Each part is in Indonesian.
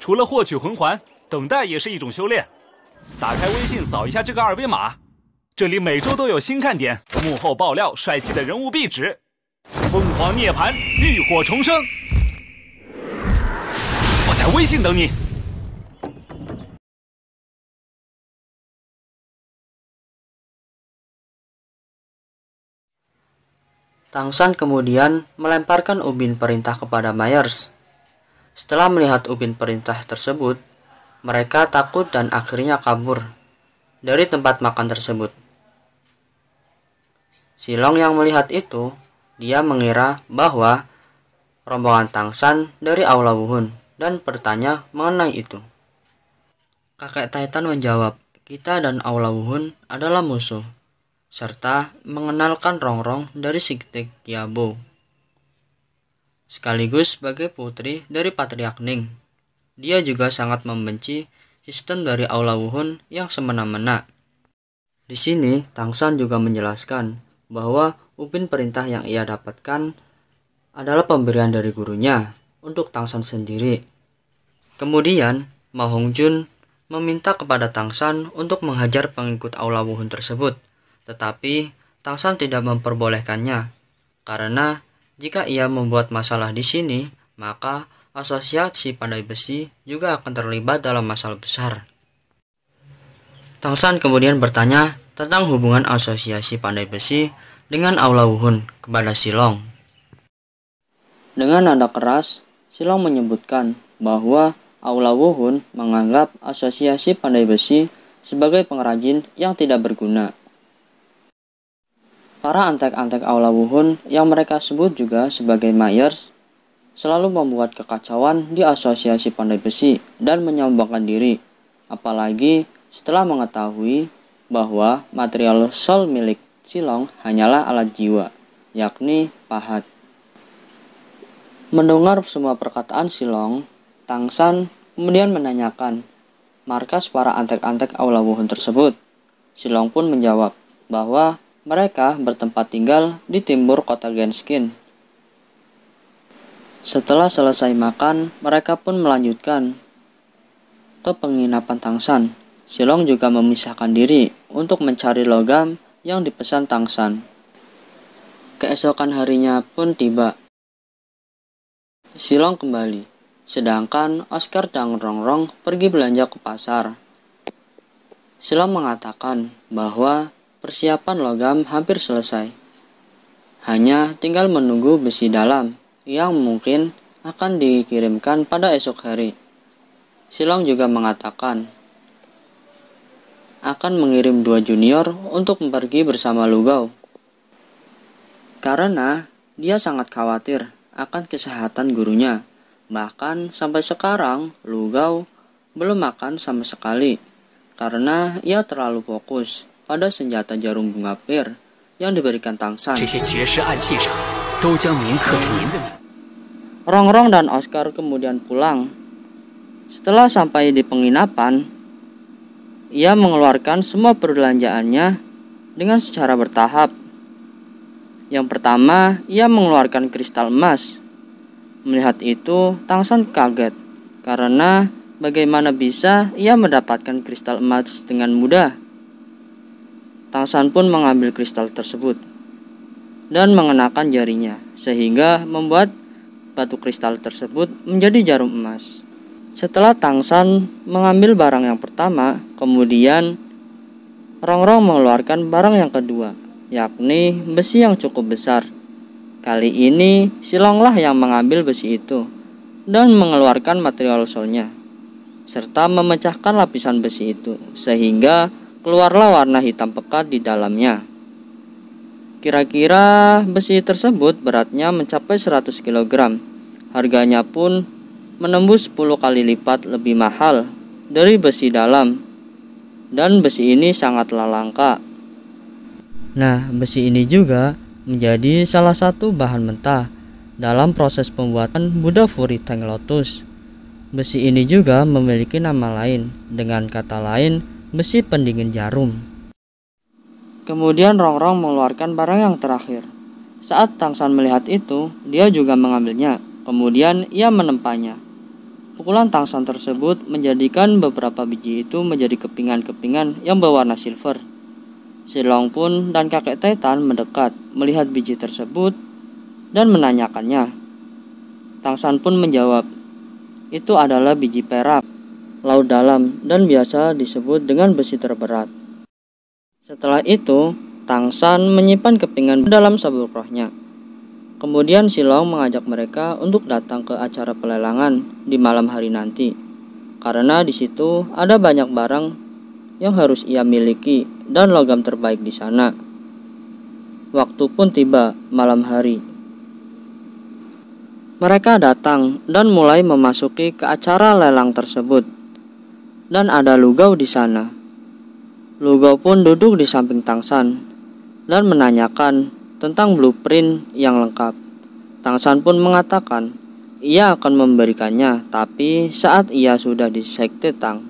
除了获取魂环，等待也是一种修炼。打开微信扫一下这个二维码，这里每周都有新看点，幕后爆料，帅气的人物壁纸，凤凰涅槃，浴火重生。我在微信等你。Tangshan kemudian melemparkan ubin perintah kepada Myers. Setelah melihat ubin perintah tersebut, mereka takut dan akhirnya kabur dari tempat makan tersebut. Silong yang melihat itu, dia mengira bahwa rombongan Tangshan dari Aula Wuhun dan bertanya mengenai itu. Kakek Titan menjawab, "Kita dan Aula Wuhun adalah musuh," serta mengenalkan Rongrong dari sekte Qiabo, sekaligus sebagai putri dari Patriark Ning. Dia juga sangat membenci sistem dari Aula Wuhun yang semena-mena. Di sini, Tangshan juga menjelaskan bahwa ubin perintah yang ia dapatkan adalah pemberian dari gurunya untuk Tangshan sendiri. Kemudian, Ma Hongjun meminta kepada Tangshan untuk menghajar pengikut Aula Wuhun tersebut. Tetapi Tangshan tidak memperbolehkannya, karena jika ia membuat masalah di sini, maka asosiasi pandai besi juga akan terlibat dalam masalah besar. Tangshan kemudian bertanya tentang hubungan asosiasi pandai besi dengan Aula Wuhun kepada Silong. Dengan nada keras, Silong menyebutkan bahwa Aula Wuhun menganggap asosiasi pandai besi sebagai pengrajin yang tidak berguna. Para antek-antek Aula Wuhun yang mereka sebut juga sebagai Myers selalu membuat kekacauan di asosiasi pandai besi dan menyombongkan diri, apalagi setelah mengetahui bahwa material soul milik Silong hanyalah alat jiwa, yakni pahat. Mendengar semua perkataan Silong, Tangshan kemudian menanyakan markas para antek-antek Aula Wuhun tersebut. Silong pun menjawab bahwa mereka bertempat tinggal di timur kota Genskin. Setelah selesai makan, mereka pun melanjutkan ke penginapan Tangshan. Silong juga memisahkan diri untuk mencari logam yang dipesan Tangshan. Keesokan harinya pun tiba. Silong kembali, sedangkan Oscar dan Rongrong pergi belanja ke pasar. Silong mengatakan bahwa persiapan logam hampir selesai. Hanya tinggal menunggu besi dalam yang mungkin akan dikirimkan pada esok hari. Silong juga mengatakan akan mengirim 2 junior untuk pergi bersama Lugao, karena dia sangat khawatir akan kesehatan gurunya. Bahkan sampai sekarang Lugao belum makan sama sekali karena ia terlalu fokus pada senjata jarum bunga pir yang diberikan Tangshan. Rongrong dan Oscar kemudian pulang. Setelah sampai di penginapan, ia mengeluarkan semua perbelanjaannya dengan secara bertahap. Yang pertama, ia mengeluarkan kristal emas. Melihat itu, Tangshan kaget karena bagaimana bisa ia mendapatkan kristal emas dengan mudah. Tangshan pun mengambil kristal tersebut dan mengenakan jarinya, sehingga membuat batu kristal tersebut menjadi jarum emas. Setelah Tangshan mengambil barang yang pertama, kemudian Rongrong mengeluarkan barang yang kedua, yakni besi yang cukup besar. Kali ini Silonglah yang mengambil besi itu dan mengeluarkan material soulnya, serta memecahkan lapisan besi itu, sehingga keluarlah warna hitam pekat di dalamnya. Kira-kira besi tersebut beratnya mencapai 100 kg. Harganya pun menembus 10 kali lipat lebih mahal dari besi dalam. Dan besi ini sangatlah langka. Nah, besi ini juga menjadi salah satu bahan mentah dalam proses pembuatan Buddha Fury Tank Lotus. Besi ini juga memiliki nama lain, dengan kata lain besi pendingin jarum. Kemudian Rongrong mengeluarkan barang yang terakhir. Saat Tangshan melihat itu, dia juga mengambilnya. Kemudian ia menempanya. Pukulan Tangsan tersebut menjadikan beberapa biji itu menjadi kepingan-kepingan yang berwarna silver. Silong pun dan kakek Titan mendekat melihat biji tersebut dan menanyakannya. Tangsan pun menjawab, itu adalah biji perak, laut dalam dan biasa disebut dengan besi terberat. Setelah itu, Tangsan menyimpan kepingan dalam sabuk rohnya. Kemudian Silong mengajak mereka untuk datang ke acara pelelangan di malam hari nanti, karena di situ ada banyak barang yang harus ia miliki dan logam terbaik di sana. Waktu pun tiba, malam hari. Mereka datang dan mulai memasuki ke acara lelang tersebut, dan ada Lugao di sana. Lugao pun duduk di samping Tangsan dan menanyakan tentang blueprint yang lengkap. Tangsan pun mengatakan ia akan memberikannya, tapi saat ia sudah di Sekte Tang.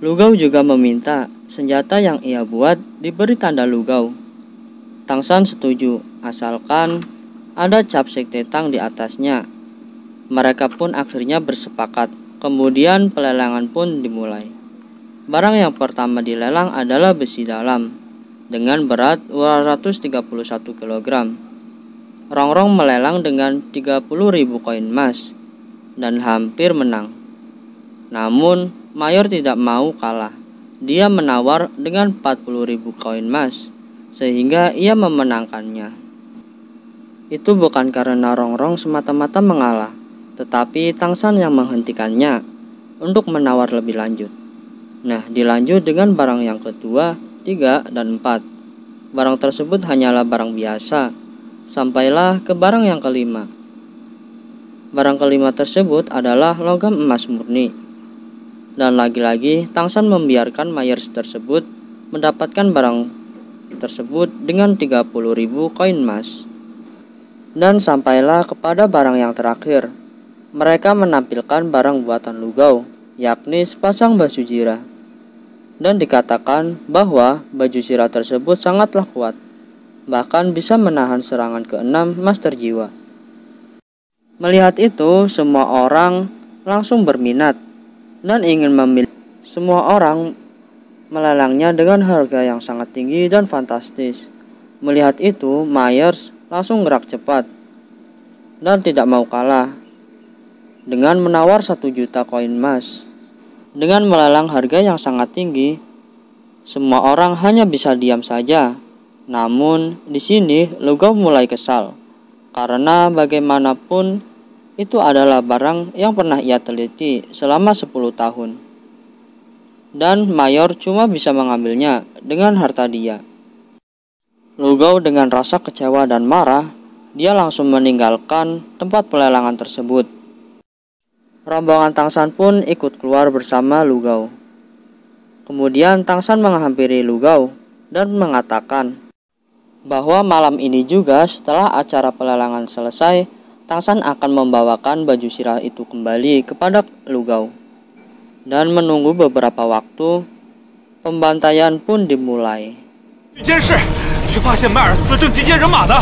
Lugao juga meminta senjata yang ia buat diberi tanda Lugao. Tangsan setuju, asalkan ada cap Sekte Tang di atasnya. Mereka pun akhirnya bersepakat. Kemudian pelelangan pun dimulai. Barang yang pertama dilelang adalah besi dalam dengan berat 231 kg. Rongrong melelang dengan 30.000 koin emas dan hampir menang. Namun Mayor tidak mau kalah. Dia menawar dengan 40.000 koin emas sehingga ia memenangkannya. Itu bukan karena Rongrong semata-mata mengalah, tetapi Tangsan yang menghentikannya untuk menawar lebih lanjut. Nah, dilanjut dengan barang yang kedua, 3, dan 4. Barang tersebut hanyalah barang biasa. Sampailah ke barang yang kelima. Barang kelima tersebut adalah logam emas murni. Dan lagi-lagi Tangsan membiarkan Myers tersebut mendapatkan barang tersebut dengan 30.000 koin emas. Dan sampailah kepada barang yang terakhir. Mereka menampilkan barang buatan Lugao, yakni sepasang baju zirah. Dan dikatakan bahwa baju zirah tersebut sangatlah kuat, bahkan bisa menahan serangan ke-6 Master Jiwa. Melihat itu, semua orang langsung berminat dan ingin memilih. Semua orang melelangnya dengan harga yang sangat tinggi dan fantastis. Melihat itu, Myers langsung gerak cepat dan tidak mau kalah dengan menawar 1 juta koin emas. Dengan melelang harga yang sangat tinggi, semua orang hanya bisa diam saja. Namun di sini Lugao mulai kesal, karena bagaimanapun itu adalah barang yang pernah ia teliti selama 10 tahun. Dan Mayor cuma bisa mengambilnya dengan harta dia. Lugao dengan rasa kecewa dan marah, dia langsung meninggalkan tempat pelelangan tersebut. Rombongan Tangsan pun ikut keluar bersama Lugao. Kemudian Tangsan menghampiri Lugao dan mengatakan bahwa malam ini juga setelah acara pelelangan selesai, Tangsan akan membawakan baju zirah itu kembali kepada Lugao. Dan menunggu beberapa waktu, pembantaian pun dimulai. 监视，却发现迈尔斯正集结人马呢。